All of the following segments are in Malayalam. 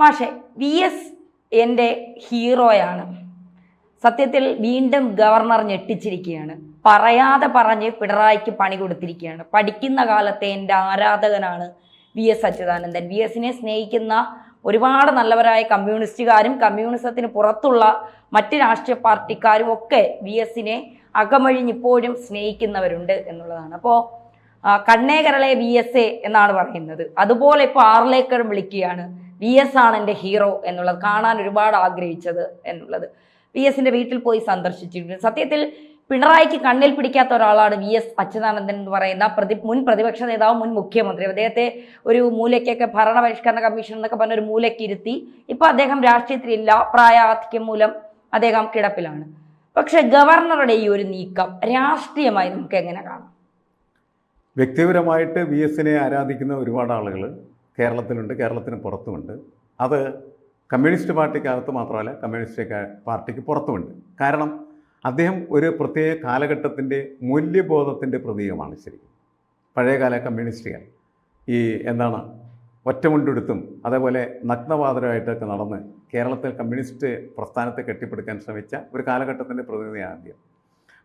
മാഷെ, വി എസ് എൻ്റെ ഹീറോയാണ്. സത്യത്തിൽ വീണ്ടും ഗവർണർ ഞെട്ടിച്ചിരിക്കുകയാണ്. പറയാതെ പറഞ്ഞ് പിണറായിക്ക് പണി കൊടുത്തിരിക്കുകയാണ്. പഠിക്കുന്ന കാലത്തെ എൻ്റെ ആരാധകനാണ് വി എസ് അച്യുതാനന്ദൻ. വി എസിനെ സ്നേഹിക്കുന്ന ഒരുപാട് നല്ലവരായ കമ്മ്യൂണിസ്റ്റുകാരും കമ്മ്യൂണിസത്തിന് പുറത്തുള്ള മറ്റ് രാഷ്ട്രീയ പാർട്ടിക്കാരും ഒക്കെ വി എസിനെ അകമഴിഞ്ഞിപ്പോഴും സ്നേഹിക്കുന്നവരുണ്ട് എന്നുള്ളതാണ്. അപ്പോൾ കണ്ണേകരളെ വി എസ് എ എന്നാണ് പറയുന്നത്. അതുപോലെ ഇപ്പോൾ ആർലേക്കർ വിളിക്കുകയാണ് വി എസ് ആണ് എൻ്റെ ഹീറോ എന്നുള്ളത്, കാണാൻ ഒരുപാട് ആഗ്രഹിച്ചത് എന്നുള്ളത്. വി എസിൻ്റെ വീട്ടിൽ പോയി സന്ദർശിച്ചിട്ടുണ്ട്. സത്യത്തിൽ പിണറായിക്ക് കണ്ണിൽ പിടിക്കാത്ത ഒരാളാണ് വി എസ് അച്യുതാനന്ദൻ എന്ന് പറയുന്ന മുൻ പ്രതിപക്ഷ നേതാവ്, മുൻ മുഖ്യമന്ത്രി. അദ്ദേഹത്തെ ഒരു മൂലയ്ക്കൊക്കെ ഭരണപരിഷ്കരണ കമ്മീഷൻ എന്നൊക്കെ പറഞ്ഞ ഒരു മൂലയ്ക്ക് ഇരുത്തി. ഇപ്പോൾ അദ്ദേഹം രാഷ്ട്രീയത്തിലില്ല, പ്രായാധിക്യം മൂലം അദ്ദേഹം കിടപ്പിലാണ്. പക്ഷെ ഗവർണറുടെ ഈ ഒരു നീക്കം രാഷ്ട്രീയമായി നമുക്ക് എങ്ങനെ കാണാം? വ്യക്തിപരമായിട്ട് വി എസിനെ ആരാധിക്കുന്ന ഒരുപാട് ആളുകൾ കേരളത്തിലുണ്ട്, കേരളത്തിന് പുറത്തുമുണ്ട്. അത് കമ്മ്യൂണിസ്റ്റ് പാർട്ടിക്കകത്ത് മാത്രമല്ല, കമ്മ്യൂണിസ്റ്റ് പാർട്ടിക്ക് പുറത്തുമുണ്ട്. കാരണം അദ്ദേഹം ഒരു പ്രത്യേക കാലഘട്ടത്തിൻ്റെ മൂല്യബോധത്തിൻ്റെ പ്രതീകമാണ്. ശരിക്കും പഴയകാല കമ്മ്യൂണിസ്റ്റുകാർ ഈ ഒറ്റമുണ്ടെടുത്തും അതേപോലെ നഗ്നപാതരമായിട്ടൊക്കെ നടന്ന് കേരളത്തിൽ കമ്മ്യൂണിസ്റ്റ് പ്രസ്ഥാനത്തെ കെട്ടിപ്പടുക്കാൻ ശ്രമിച്ച ഒരു കാലഘട്ടത്തിൻ്റെ പ്രതിനിധിയാണ് അദ്ദേഹം.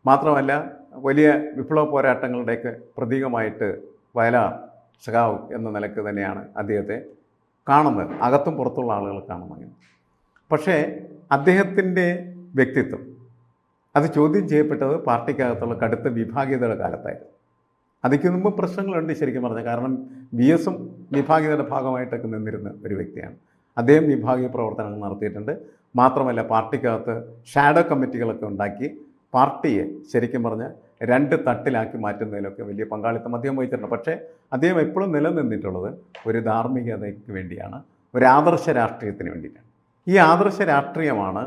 മാത്രമല്ല വലിയ വിപ്ലവ പോരാട്ടങ്ങളുടെയൊക്കെ പ്രതീകമായിട്ട് വയലാർ സഖാവ് എന്ന നിലക്ക് തന്നെയാണ് അദ്ദേഹത്തെ കാണുന്നത്, അകത്തും പുറത്തുള്ള ആളുകൾ കാണുന്നത്. പക്ഷേ അദ്ദേഹത്തിൻ്റെ വ്യക്തിത്വം അത് ചോദ്യം ചെയ്യപ്പെട്ടത് പാർട്ടിക്കകത്തുള്ള കടുത്ത വിഭാഗീയതയുടെ കാലത്തായിരുന്നു. അതിക്ക് മുമ്പ് പ്രശ്നങ്ങളുണ്ട് ശരിക്കും പറഞ്ഞാൽ. കാരണം വി എസും വിഭാഗീയതയുടെ ഭാഗമായിട്ടൊക്കെ നിന്നിരുന്ന ഒരു വ്യക്തിയാണ്. അദ്ദേഹം വിഭാഗീയ പ്രവർത്തനങ്ങൾ നടത്തിയിട്ടുണ്ട്. മാത്രമല്ല പാർട്ടിക്കകത്ത് ഷാഡോ കമ്മിറ്റികളൊക്കെ ഉണ്ടാക്കി പാർട്ടിയെ ശരിക്കും പറഞ്ഞാൽ രണ്ട് തട്ടിലാക്കി മാറ്റുന്നതിലൊക്കെ വലിയ പങ്കാളിത്തം അദ്ദേഹം വഹിച്ചിട്ടുണ്ട്. പക്ഷേ അദ്ദേഹം എപ്പോഴും നിലനിന്നിട്ടുള്ളത് ഒരു ധാർമ്മികതയ്ക്ക് വേണ്ടിയാണ്, ഒരു ആദർശ രാഷ്ട്രീയത്തിന് വേണ്ടിയിട്ടാണ്. ഈ ആദർശ രാഷ്ട്രീയമാണ്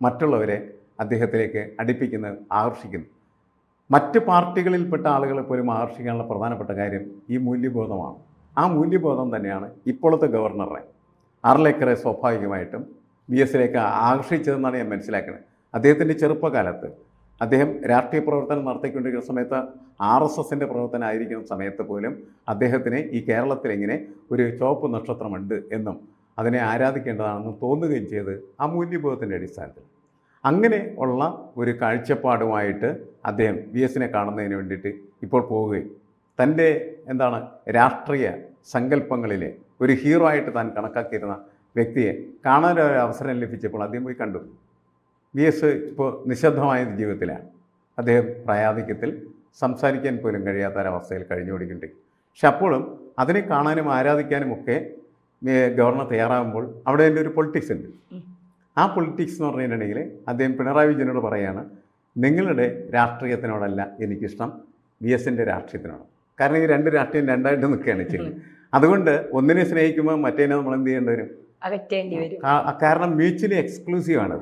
മറ്റുള്ളവരെ അദ്ദേഹത്തിലേക്ക് അടുപ്പിക്കുന്നത്, ആകർഷിക്കുന്നത്. മറ്റ് പാർട്ടികളിൽപ്പെട്ട ആളുകളെ പോലും ആകർഷിക്കാനുള്ള പ്രധാനപ്പെട്ട കാര്യം ഈ മൂല്യബോധമാണ്. ആ മൂല്യബോധം തന്നെയാണ് ഇപ്പോഴത്തെ ഗവർണറെ ആർലേക്കറെ സ്വാഭാവികമായിട്ടും വി എസിലേക്ക് ആകർഷിച്ചതെന്നാണ് ഞാൻ മനസ്സിലാക്കുന്നത്. അദ്ദേഹത്തിൻ്റെ ചെറുപ്പകാലത്ത് അദ്ദേഹം രാഷ്ട്രീയ പ്രവർത്തനം നടത്തിക്കൊണ്ടിരിക്കുന്ന സമയത്ത് RSSൻ്റെ പ്രവർത്തനം ആയിരിക്കുന്ന സമയത്ത് പോലും അദ്ദേഹത്തിന് ഈ കേരളത്തിൽ ഇങ്ങനെ ഒരു ചുവപ്പ് നക്ഷത്രമുണ്ട് എന്നും അതിനെ ആരാധിക്കേണ്ടതാണെന്നും തോന്നുകയും ചെയ്ത് ആ മൂല്യബോധത്തിൻ്റെ അടിസ്ഥാനത്തിൽ അങ്ങനെ ഉള്ള ഒരു കാഴ്ചപ്പാടുമായിട്ട് അദ്ദേഹം വി എസിനെ കാണുന്നതിന് വേണ്ടിയിട്ട് ഇപ്പോൾ പോവുകയും തൻ്റെ രാഷ്ട്രീയ സങ്കല്പങ്ങളിലെ ഒരു ഹീറോ ആയിട്ട് താൻ കണക്കാക്കിയിരുന്ന വ്യക്തിയെ കാണാനൊരു അവസരം ലഭിച്ചപ്പോൾ അദ്ദേഹം പോയി കണ്ടു. വി എസ് ഇപ്പോൾ നിശബ്ദമായ ജീവിതത്തിലാണ്. അദ്ദേഹം പ്രായാധിക്യത്തിൽ സംസാരിക്കാൻ പോലും കഴിയാത്ത ഒരവസ്ഥയിൽ കഴിഞ്ഞുകൊണ്ടിരിക്കുന്നുണ്ട്. പക്ഷെ അപ്പോഴും അതിനെ കാണാനും ആരാധിക്കാനും ഒക്കെ ഗവർണർ തയ്യാറാകുമ്പോൾ അവിടെ എൻ്റെ ഒരു പൊളിറ്റിക്സ് ഉണ്ട്. ആ പൊളിറ്റിക്സ് എന്ന് പറഞ്ഞിട്ടുണ്ടെങ്കിൽ അദ്ദേഹം പിണറായി വിജയനോട് പറയുകയാണ്, നിങ്ങളുടെ രാഷ്ട്രീയത്തിനോടല്ല എനിക്കിഷ്ടം, വി എസിൻ്റെ രാഷ്ട്രീയത്തിനോട്. കാരണം ഈ രണ്ട് രാഷ്ട്രീയം രണ്ടായിട്ട് നിൽക്കുകയാണ് ചെയ്യുന്നത്. അതുകൊണ്ട് ഒന്നിനെ സ്നേഹിക്കുമ്പോൾ മറ്റേനെ നമ്മൾ എന്ത് ചെയ്യേണ്ടി വരും? കാരണം മ്യൂച്വലി എക്സ്ക്ലൂസീവാണ്.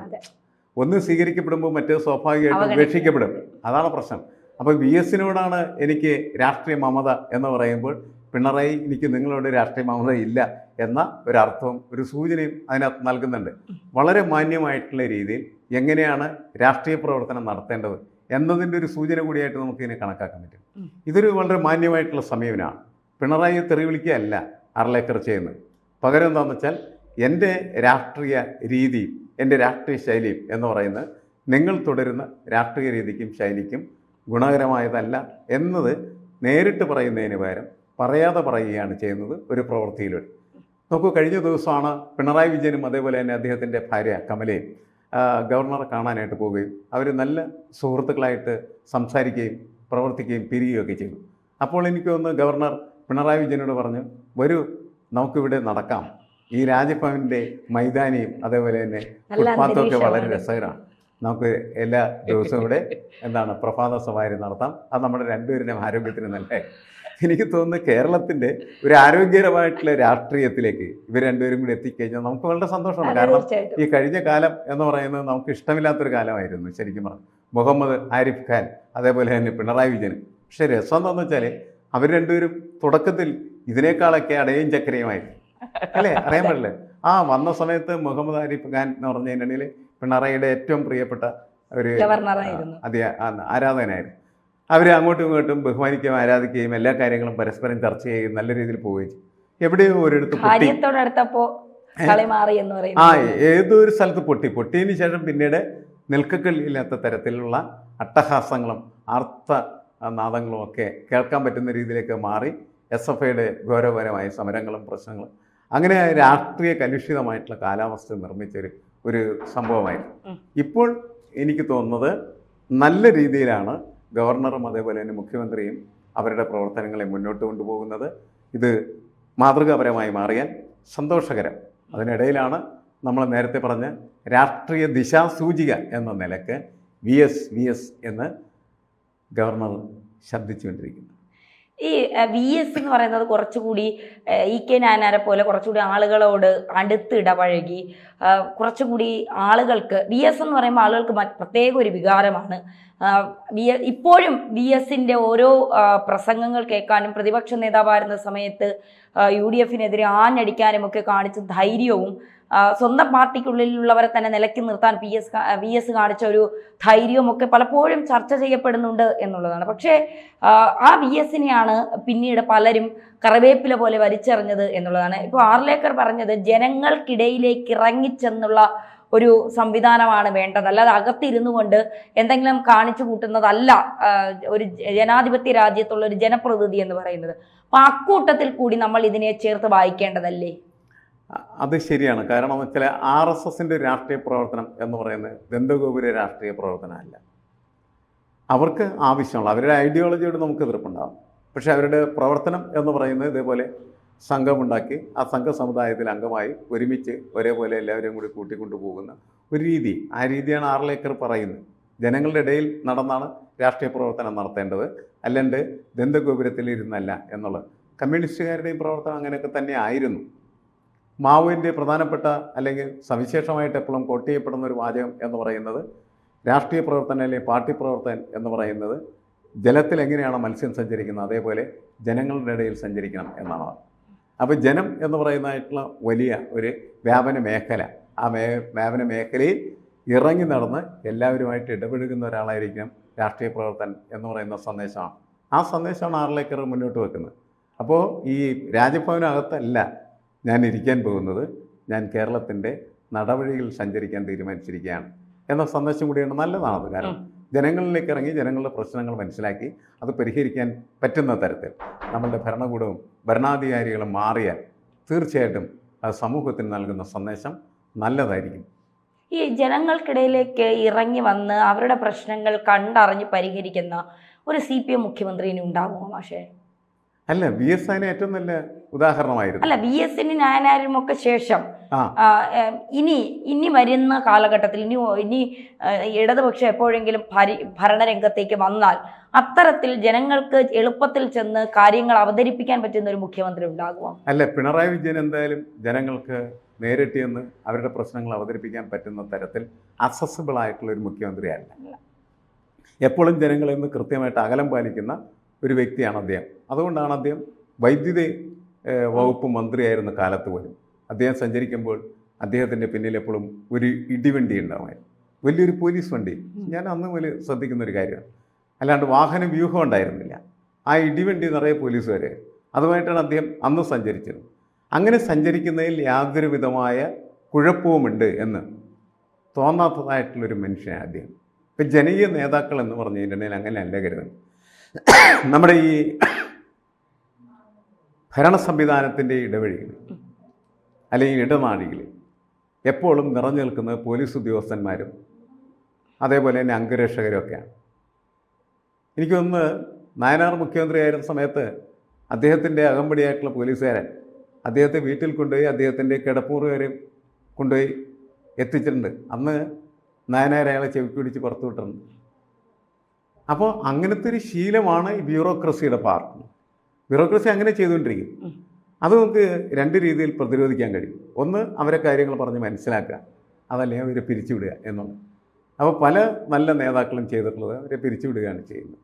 ഒന്ന് സ്വീകരിക്കപ്പെടുമ്പോൾ മറ്റേത് സ്വാഭാവികമായിട്ടും ഉപേക്ഷിക്കപ്പെടും. അതാണ് പ്രശ്നം. അപ്പോൾ വി എസിനോടാണ് എനിക്ക് രാഷ്ട്രീയ മമത എന്ന് പറയുമ്പോൾ പിണറായി എനിക്ക് നിങ്ങളോട് രാഷ്ട്രീയ മമത ഇല്ല എന്ന ഒരർത്ഥവും ഒരു സൂചനയും അതിനകത്ത് നൽകുന്നുണ്ട്. വളരെ മാന്യമായിട്ടുള്ള രീതിയിൽ എങ്ങനെയാണ് രാഷ്ട്രീയ പ്രവർത്തനം നടത്തേണ്ടത് എന്നതിൻ്റെ ഒരു സൂചന കൂടിയായിട്ട് നമുക്കിതിനെ കണക്കാക്കാൻ പറ്റും. ഇതൊരു വളരെ മാന്യമായിട്ടുള്ള സമീപനമാണ്. പിണറായിയെ തെറി വിളിക്കുകയല്ല ആർലേക്കർ ചെയ്യുന്നത്. പകരം എന്താണെന്ന് വെച്ചാൽ എൻ്റെ രാഷ്ട്രീയ രീതിയും എൻ്റെ രാഷ്ട്രീയ ശൈലിയും എന്ന് പറയുന്നത് നിങ്ങൾ തുടരുന്ന രാഷ്ട്രീയ രീതിക്കും ശൈലിക്കും ഗുണകരമായതല്ല എന്നത് നേരിട്ട് പറയുന്നതിന് പകരം പറയാതെ പറയുകയാണ് ചെയ്യുന്നത് ഒരു പ്രവൃത്തിയിലൂടെ. നോക്കൂ, കഴിഞ്ഞ ദിവസമാണ് പിണറായി വിജയനും അതേപോലെ തന്നെ അദ്ദേഹത്തിൻ്റെ ഭാര്യ കമലയും ഗവർണറെ കാണാനായിട്ട് പോവുകയും അവർ നല്ല സുഹൃത്തുക്കളായിട്ട് സംസാരിക്കുകയും പ്രവർത്തിക്കുകയും പിരിയുകയൊക്കെ ചെയ്തു. അപ്പോൾ എനിക്ക് തോന്നുന്നു ഗവർണർ പിണറായി വിജയനോട് പറഞ്ഞു, വരൂ നമുക്കിവിടെ നടക്കാം, ഈ രാജ്ഭവൻ്റെ മൈതാനിയും അതേപോലെ തന്നെ ഫുട്പാത്തൊക്കെ വളരെ രസകരമാണ്, നമുക്ക് എല്ലാ ദിവസവും ഇവിടെ പ്രഭാത സവാരി നടത്താം, അത് നമ്മുടെ രണ്ടുപേരുടെയും ആരോഗ്യത്തിന് നല്ല. എനിക്ക് തോന്നുന്നു കേരളത്തിൻ്റെ ഒരു ആരോഗ്യകരമായിട്ടുള്ള രാഷ്ട്രീയത്തിലേക്ക് ഇവർ രണ്ടുപേരും കൂടി എത്തിക്കഴിഞ്ഞാൽ നമുക്ക് വളരെ സന്തോഷമാണ്. കാരണം ഈ കഴിഞ്ഞ കാലം എന്ന് പറയുന്നത് നമുക്ക് ഇഷ്ടമില്ലാത്തൊരു കാലമായിരുന്നു ശരിക്കും പറഞ്ഞു. മുഹമ്മദ് ആരിഫ് ഖാൻ അതേപോലെ തന്നെ പിണറായി വിജയൻ. പക്ഷേ രസം എന്താണെന്ന് വെച്ചാൽ അവർ രണ്ടുപേരും തുടക്കത്തിൽ ഇതിനേക്കാളൊക്കെ അടയും ചക്കരയുമായിരുന്നു, അല്ലേ? അറിയാൻ പാടില്ലേ? വന്ന സമയത്ത് മുഹമ്മദ് ആരിഫ് ഖാൻ എന്ന് പറഞ്ഞു കഴിഞ്ഞിട്ടുണ്ടെങ്കിൽ പിണറായിയുടെ ഏറ്റവും പ്രിയപ്പെട്ട ഒരു ആരാധകനായിരുന്നു. അവർ അങ്ങോട്ടും ഇങ്ങോട്ടും ബഹുമാനിക്കുകയും ആരാധിക്കുകയും എല്ലാ കാര്യങ്ങളും പരസ്പരം ചർച്ച ചെയ്യുകയും നല്ല രീതിയിൽ പോവുകയും ചെയ്യും. എവിടെയോ ഒരിടത്ത് കളി മാറി എന്ന് ആ പറയുന്നത്. ഏതൊരു സ്ഥലത്ത് പൊട്ടിയതിന് ശേഷം പിന്നീട് നിൽക്കക്കളിയില്ലാത്ത തരത്തിലുള്ള അട്ടഹാസങ്ങളും അർത്ഥ നാദങ്ങളും ഒക്കെ കേൾക്കാൻ പറ്റുന്ന രീതിയിലേക്ക് മാറി. SFIയുടെ ഗൗരവപരമായ സമരങ്ങളും പ്രശ്നങ്ങളും അങ്ങനെ രാഷ്ട്രീയ കലുഷിതമായിട്ടുള്ള കാലാവസ്ഥ നിർമ്മിച്ചൊരു ഒരു സംഭവമായിരുന്നു. ഇപ്പോൾ എനിക്ക് തോന്നുന്നത് നല്ല രീതിയിലാണ് ഗവർണറും അതേപോലെ തന്നെ മുഖ്യമന്ത്രിയും അവരുടെ പ്രവർത്തനങ്ങളെ മുന്നോട്ട് കൊണ്ടുപോകുന്നത്. ഇത് മാതൃകാപരമായി മാറിയാൽ സന്തോഷകരം. അതിനിടയിലാണ് നമ്മൾ നേരത്തെ പറഞ്ഞ രാഷ്ട്രീയ ദിശാസൂചിക എന്ന നിലക്ക് VS എന്ന് ഗവർണർ ശബ്ദിച്ചുകൊണ്ടിരിക്കുന്നു. ഈ VS എന്ന് പറയുന്നത് കുറച്ചുകൂടി EK നായനാരെ പോലെ കുറച്ചുകൂടി ആളുകളോട് അടുത്ത് ഇടപഴകി കുറച്ചുകൂടി ആളുകൾക്ക് VS എന്ന് പറയുമ്പോൾ ആളുകൾക്ക് പ്രത്യേക ഒരു വികാരമാണ്. ഇപ്പോഴും VSന്റെ ഓരോ പ്രസംഗങ്ങൾ കേൾക്കാനും പ്രതിപക്ഷ നേതാവായിരുന്ന സമയത്ത് UDFനെതിരെ ആഞ്ഞടിക്കാനും ഒക്കെ കാണിച്ച ധൈര്യവും സ്വന്തം പാർട്ടിക്കുള്ളിലുള്ളവരെ തന്നെ നിലയ്ക്ക് നിർത്താൻ VS കാണിച്ച ഒരു ധൈര്യവും ഒക്കെ പലപ്പോഴും ചർച്ച ചെയ്യപ്പെടുന്നുണ്ട് എന്നുള്ളതാണ്. പക്ഷേ ആ VSനെയാണ് പിന്നീട് പലരും കറിവേപ്പില പോലെ വലിച്ചെറിഞ്ഞത് എന്നുള്ളതാണ്. ഇപ്പോൾ ആർലേക്കർ പറഞ്ഞത് ജനങ്ങൾക്കിടയിലേക്ക് ഇറങ്ങിച്ചെന്നുള്ള ഒരു സംവിധാനമാണ് വേണ്ടത്, അല്ലാതെ അകത്തിരുന്നു കൊണ്ട് എന്തെങ്കിലും കാണിച്ചു കൂട്ടുന്നതല്ല ഒരു ജനാധിപത്യ രാജ്യത്തുള്ള ഒരു ജനപ്രതിനിധി എന്ന് പറയുന്നത്. അപ്പോൾ അക്കൂട്ടത്തിൽ കൂടി നമ്മൾ ഇതിനെ ചേർത്ത് വായിക്കേണ്ടതല്ലേ? അത് ശരിയാണ്. കാരണം വെച്ചാൽ RSSന്റെ രാഷ്ട്രീയ പ്രവർത്തനം എന്ന് പറയുന്നത് ദന്തഗോപുര രാഷ്ട്രീയ പ്രവർത്തനമല്ല. അവർക്ക് ആവശ്യമുള്ള അവരുടെ ഐഡിയോളജിയോട് നമുക്ക് എതിർപ്പുണ്ടാകും. പക്ഷേ അവരുടെ പ്രവർത്തനം എന്ന് പറയുന്നത് ഇതേപോലെ സംഘമുണ്ടാക്കി ആ സംഘ സമുദായത്തിൽ അംഗമായി ഒരുമിച്ച് ഒരേപോലെ എല്ലാവരെയും കൂടി കൂട്ടിക്കൊണ്ടു പോകുന്ന ഒരു രീതി. ആ രീതിയാണ് ആർലേക്കർ പറയുന്നത്. ജനങ്ങളുടെ ഇടയിൽ നടന്നാണ് രാഷ്ട്രീയ പ്രവർത്തനം നടത്തേണ്ടത്, അല്ലാണ്ട് ദന്തഗോപുരത്തിൽ ഇരുന്നല്ല എന്നുള്ളത്. കമ്മ്യൂണിസ്റ്റുകാരുടെയും പ്രവർത്തനം അങ്ങനെയൊക്കെ തന്നെ ആയിരുന്നു. മാവുവിൻ്റെ പ്രധാനപ്പെട്ട അല്ലെങ്കിൽ സവിശേഷമായിട്ട് എപ്പോഴും കോട്ട് ചെയ്യപ്പെടുന്ന ഒരു വാചകം എന്ന് പറയുന്നത് രാഷ്ട്രീയ പ്രവർത്തനം അല്ലെങ്കിൽ പാർട്ടി പ്രവർത്തനം എന്ന് പറയുന്നത് ജലത്തിൽ എങ്ങനെയാണോ മത്സ്യം സഞ്ചരിക്കുന്നത് അതേപോലെ ജനങ്ങളുടെ ഇടയിൽ സഞ്ചരിക്കണം എന്നാണ്. അപ്പോൾ ജനം എന്ന് പറയുന്നതായിട്ടുള്ള വലിയ ഒരു വ്യാപന മേഖല, ആ വ്യാപന മേഖലയിൽ ഇറങ്ങി നടന്ന് എല്ലാവരുമായിട്ട് ഇടപെടുന്ന ഒരാളായിരിക്കണം രാഷ്ട്രീയ പ്രവർത്തനം എന്ന് പറയുന്ന സന്ദേശമാണ്. ആ സന്ദേശമാണ് ആർലേക്കർ മുന്നോട്ട് വെക്കുന്നത്. അപ്പോൾ ഈ രാജഭവനകത്തല്ല ഞാൻ ഇരിക്കാൻ പോകുന്നത്, ഞാൻ കേരളത്തിൻ്റെ നടവഴിയിൽ സഞ്ചരിക്കാൻ തീരുമാനിച്ചിരിക്കുകയാണ് എന്ന സന്ദേശം കൂടിയാണ്. നല്ലതാണത്. കാരണം ജനങ്ങളിലേക്ക് ഇറങ്ങി ജനങ്ങളുടെ പ്രശ്നങ്ങൾ മനസ്സിലാക്കി അത് പരിഹരിക്കാൻ പറ്റുന്ന തരത്തിൽ നമ്മളുടെ ഭരണകൂടവും ഭരണാധികാരികളും മാറിയാൽ തീർച്ചയായിട്ടും അത് സമൂഹത്തിന് നൽകുന്ന സന്ദേശം നല്ലതായിരിക്കും. ഈ ജനങ്ങൾക്കിടയിലേക്ക് ഇറങ്ങി വന്ന് അവരുടെ പ്രശ്നങ്ങൾ കണ്ടറിഞ്ഞ് പരിഹരിക്കുന്ന ഒരു CPM മുഖ്യമന്ത്രിന് ഉണ്ടാകുമോ മാഷേ? അല്ല, VS അതിന് ഏറ്റവും നല്ല ഉദാഹരണമായിരുന്നു. അല്ല, VSന് നായനാരും ഒക്കെ ശേഷം ഇനി വരുന്ന കാലഘട്ടത്തിൽ ഇനി ഇടതുപക്ഷം എപ്പോഴെങ്കിലും ഭരണരംഗത്തേക്ക് വന്നാൽ അത്തരത്തിൽ ജനങ്ങൾക്ക് എളുപ്പത്തിൽ ചെന്ന് കാര്യങ്ങൾ അവതരിപ്പിക്കാൻ പറ്റുന്ന ഒരു മുഖ്യമന്ത്രി ഉണ്ടാകുമോ? അല്ല, പിണറായി വിജയൻ എന്തായാലും ജനങ്ങൾക്ക് നേരിട്ട് എന്ന് അവരുടെ പ്രശ്നങ്ങൾ അവതരിപ്പിക്കാൻ പറ്റുന്ന തരത്തിൽ അക്സസിബിൾ ആയിട്ടുള്ള ഒരു മുഖ്യമന്ത്രിയല്ല. എപ്പോഴും ജനങ്ങളിൽ നിന്ന് കൃത്യമായിട്ട് അകലം പാലിക്കുന്ന ഒരു വ്യക്തിയാണ് അദ്ദേഹം. അതുകൊണ്ടാണ് അദ്ദേഹം വൈദ്യുതി വകുപ്പ് മന്ത്രിയായിരുന്ന കാലത്ത് പോലും അദ്ദേഹം സഞ്ചരിക്കുമ്പോൾ അദ്ദേഹത്തിൻ്റെ പിന്നിൽ എപ്പോഴും ഒരു ഇടിവണ്ടി ഉണ്ടാകുമായിരുന്നു, വലിയൊരു പോലീസ് വണ്ടി. ഞാൻ അന്ന് മുതൽ ശ്രദ്ധിക്കുന്ന ഒരു കാര്യമാണ്. അല്ലാണ്ട് വാഹന വ്യൂഹം ഉണ്ടായിരുന്നില്ല. ആ ഇടിവണ്ടി നിറയെ പോലീസുകാരെ, അതുമായിട്ടാണ് അദ്ദേഹം അന്ന് സഞ്ചരിച്ചത്. അങ്ങനെ സഞ്ചരിക്കുന്നതിൽ യാതൊരു വിധമായ കുഴപ്പവുമുണ്ട് എന്ന് തോന്നാത്തതായിട്ടുള്ളൊരു മനുഷ്യനാണ് അദ്ദേഹം. ഇപ്പം ജനകീയ നേതാക്കൾ എന്ന് പറഞ്ഞു കഴിഞ്ഞിട്ടുണ്ടെങ്കിൽ അങ്ങനെയല്ല കരുതുന്നത്. നമ്മുടെ ഈ ഭരണ സംവിധാനത്തിൻ്റെ ഇടവഴികൾ അല്ലെങ്കിൽ ഇടനാഴികൾ എപ്പോഴും നിറഞ്ഞു നിൽക്കുന്നത് പോലീസ് ഉദ്യോഗസ്ഥന്മാരും അതേപോലെ തന്നെ അംഗരക്ഷകരും ഒക്കെയാണ്. എനിക്കൊന്ന് നായനാർ മുഖ്യമന്ത്രിയായിരുന്ന സമയത്ത് അദ്ദേഹത്തിൻ്റെ അകമ്പടിയായിട്ടുള്ള പോലീസുകാരൻ അദ്ദേഹത്തെ വീട്ടിൽ കൊണ്ടുപോയി അദ്ദേഹത്തിൻ്റെ കിടപ്പൂറ് വരെ കൊണ്ടുപോയി എത്തിച്ചിട്ടുണ്ട്. അന്ന് നായനാർ അയാളെ ചെവിക്ക് പിടിച്ച് പുറത്തു വിട്ടിട്ടുണ്ട്. അപ്പോൾ അങ്ങനത്തെ ഒരു ശീലമാണ് ഈ ബ്യൂറോക്രസിയുടെ പാർട്ട്. ബ്യൂറോക്രസി അങ്ങനെ ചെയ്തുകൊണ്ടിരിക്കും. അത് നമുക്ക് രണ്ട് രീതിയിൽ പ്രതിരോധിക്കാൻ കഴിയും. ഒന്ന്, അവരെ കാര്യങ്ങൾ പറഞ്ഞ് മനസ്സിലാക്കുക, അതല്ലെങ്കിൽ അവരെ പിരിച്ചുവിടുക എന്നുള്ളത്. അപ്പോൾ പല നല്ല നേതാക്കളും ചെയ്തിട്ടുള്ളത് അവരെ പിരിച്ചുവിടുകയാണ് ചെയ്യുന്നത്.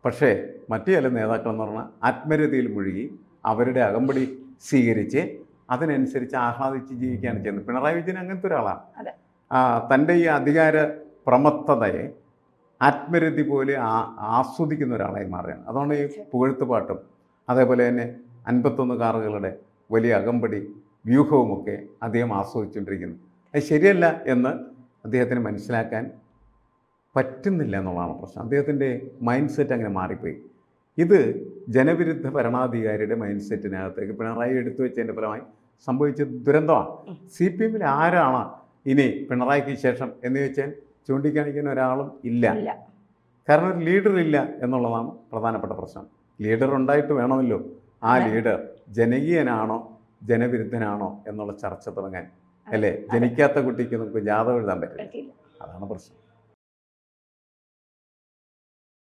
പക്ഷേ മറ്റു ചില നേതാക്കളെന്ന് പറഞ്ഞാൽ ആത്മരതയിൽ മുഴുകി അവരുടെ അകമ്പടി സ്വീകരിച്ച് അതിനനുസരിച്ച് ആഹ്ലാദിച്ച് ജീവിക്കുകയാണ് ചെയ്യുന്നത്. പിണറായി വിജയൻ അങ്ങനത്തെ ഒരാളാണ്. തൻ്റെ ഈ അധികാര പ്രമത്തതയെ ആത്മരതി പോലെ ആസ്വദിക്കുന്ന ഒരാളായി മാറുകയാണ്. അതുകൊണ്ട് ഈ പുകഴ്ത്തുപാട്ടും അതേപോലെ തന്നെ 51 കാറുകളുടെ വലിയ അകമ്പടി വ്യൂഹവുമൊക്കെ അദ്ദേഹം ആസ്വദിച്ചുകൊണ്ടിരിക്കുന്നത്. അത് ശരിയല്ല എന്ന് അദ്ദേഹത്തിന് മനസ്സിലാക്കാൻ പറ്റുന്നില്ല എന്നുള്ളതാണ് പ്രശ്നം. അദ്ദേഹത്തിൻ്റെ മൈൻഡ് സെറ്റ് അങ്ങനെ മാറിപ്പോയി. ഇത് ജനവിരുദ്ധ ഭരണാധികാരിയുടെ മൈൻഡ് സെറ്റിനകത്തേക്ക് പിണറായി എടുത്തു വെച്ചതിൻ്റെ ഫലമായി സംഭവിച്ച ദുരന്തമാണ്. CPM-ൽ ആരാണ് ഇനി പിണറായിക്ക് ശേഷം എന്ന് വെച്ചാൽ ചൂണ്ടിക്കാണിക്കുന്ന ഒരാളും ഇല്ല. കാരണം ഒരു ലീഡർ ഇല്ല എന്നുള്ളതാണ് പ്രധാനപ്പെട്ട പ്രശ്നം. ലീഡർ ഉണ്ടായിട്ട് വേണമല്ലോ ആ ലീഡർ ജനകീയനാണോ ജനവിരുദ്ധനാണോ എന്നുള്ള ചർച്ച തുടങ്ങാൻ, അല്ലേ? ജനിക്കാത്ത കുട്ടിക്ക് നമുക്ക് ജാതകം എഴുതാൻ പറ്റില്ല. അതാണ് പ്രശ്നം.